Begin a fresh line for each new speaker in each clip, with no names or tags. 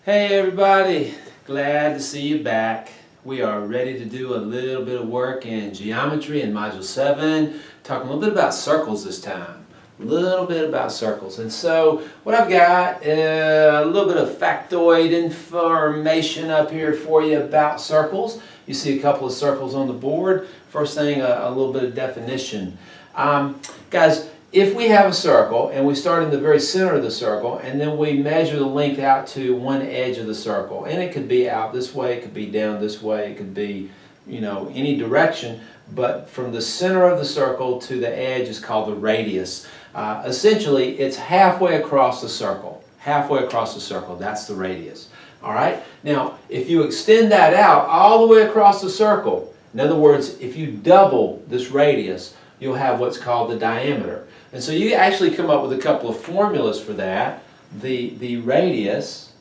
Hey everybody, glad to see you back. We are ready to do a little bit of work in geometry in Module 7, talking a little bit about circles this time. A little bit about circles. And so what I've got, a little bit of factoid information up here for you about circles. You see a couple of circles on the board. First thing, a little bit of definition. Guys, if we have a circle and we start in the very center of the circle and then we measure the length out to one edge of the circle, and it could be out this way, it could be down this way, it could be, any direction, but from the center of the circle to the edge is called the radius. Essentially, it's halfway across the circle. Halfway across the circle, that's the radius. All right? Now, if you extend that out all the way across the circle, in other words, if you double this radius, you'll have what's called the diameter. And so you actually come up with a couple of formulas for that. The radius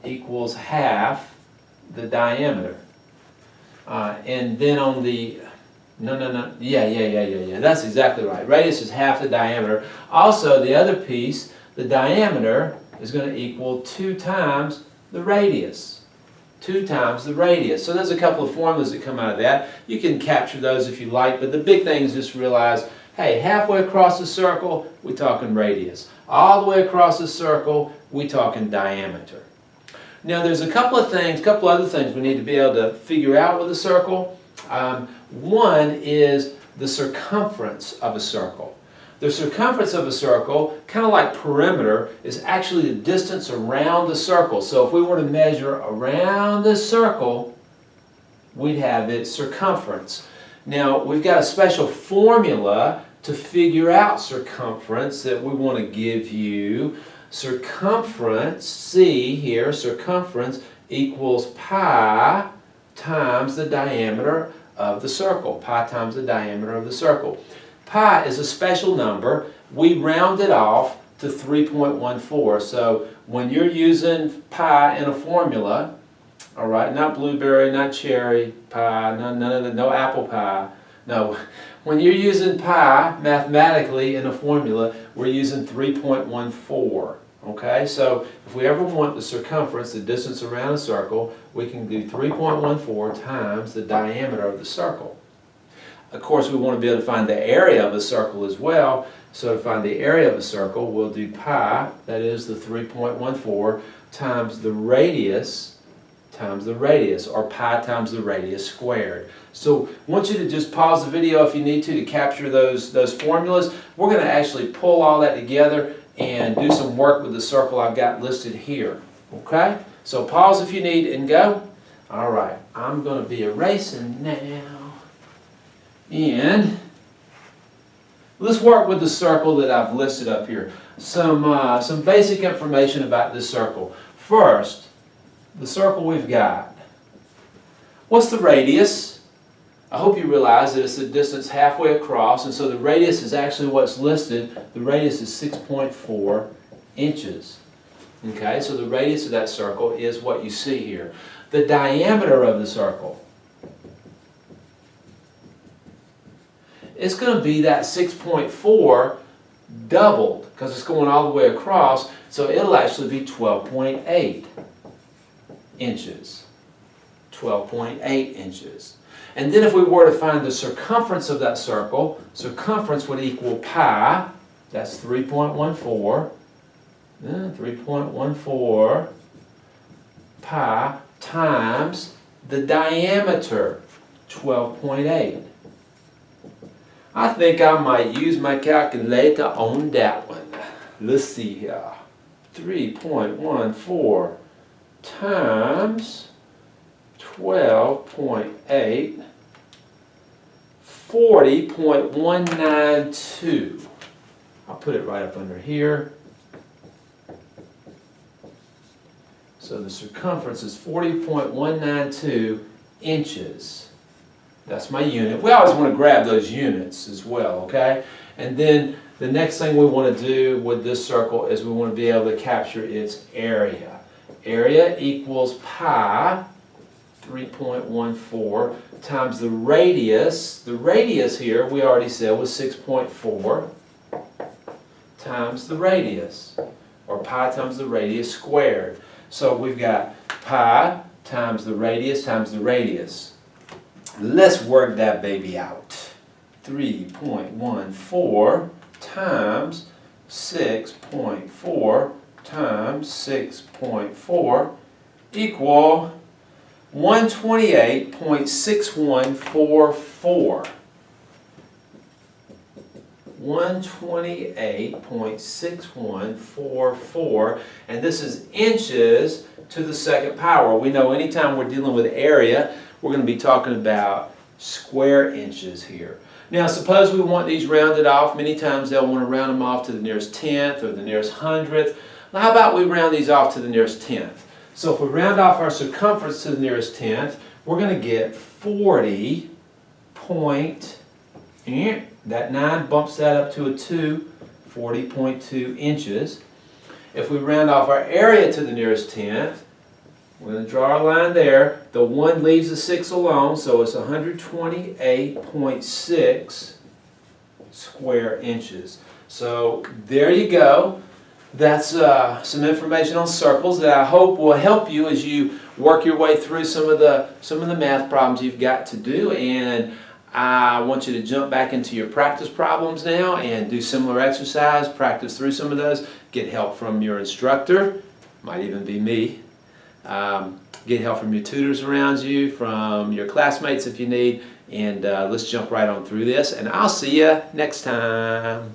equals half the diameter. And then on the, that's exactly right. Radius is half the diameter. Also, the other piece, the diameter is going to equal 2 times the radius. 2 times the radius. So there's a couple of formulas that come out of that. You can capture those if you like, but the big thing is just realize, hey, halfway across the circle, we're talking radius. All the way across the circle, we're talking diameter. Now there's a couple of other things we need to be able to figure out with a circle. One is the circumference of a circle. The circumference of a circle, kind of like perimeter, is actually the distance around the circle. So if we were to measure around the circle, we'd have its circumference. Now we've got a special formula to figure out circumference that we want to give you. Circumference, see here, circumference equals pi times the diameter of the circle. Pi times the diameter of the circle. Pi is a special number. We round it off to 3.14. So when you're using pi in a formula, all right, not blueberry, not cherry pie, no apple pie. No, when you're using pi mathematically in a formula, we're using 3.14. Okay, so if we ever want the circumference, the distance around a circle, we can do 3.14 times the diameter of the circle. Of course, we want to be able to find the area of a circle as well. So to find the area of a circle, we'll do pi, that is the 3.14, times the radius, or pi times the radius squared. So I want you to just pause the video if you need to capture those formulas. We're going to actually pull all that together and do some work with the circle I've got listed here. Okay? So pause if you need and go. All right, I'm going to be erasing now. And let's work with the circle that I've listed up here. Some basic information about this circle. First, the circle we've got. What's the radius? I hope you realize that it's the distance halfway across, and so the radius is actually what's listed. The radius is 6.4 inches. Okay, so the radius of that circle is what you see here. The diameter of the circle, it's going to be that 6.4 doubled because it's going all the way across, so it'll actually be 12.8 inches. 12.8 inches. And then if we were to find the circumference of that circle, circumference would equal pi, that's 3.14, 3.14 pi times the diameter, 12.8. I think I might use my calculator on that one. Let's see here. 3.14 times 12.8, 40.192. I'll put it right up under here. So the circumference is 40.192 inches. That's my unit. We always want to grab those units as well, okay? And then the next thing we want to do with this circle is we want to be able to capture its area. Area equals pi, 3.14, times the radius. The radius here, we already said, was 6.4, times the radius, or pi times the radius squared. So we've got pi times the radius times the radius. Let's work that baby out. 3.14 times 6.4 times 6.4 equal 128.6144. 128.6144, and this is inches to the second power. We know anytime we're dealing with area, we're going to be talking about square inches here. Now suppose we want these rounded off. Many times they'll want to round them off to the nearest tenth or the nearest hundredth. Now how about we round these off to the nearest tenth? So if we round off our circumference to the nearest tenth, we're going to get 40 point, that 9 bumps that up to a 2, 40.2 inches. If we round off our area to the nearest tenth, we're going to draw our line there. The 1 leaves the 6 alone, so it's 128.6 square inches. So there you go. That's some information on circles that I hope will help you as you work your way through some of the math problems you've got to do. And I want you to jump back into your practice problems now and do similar exercise, practice through some of those, get help from your instructor, might even be me. Get help from your tutors around you, from your classmates if you need, and let's jump right on through this, and I'll see you next time.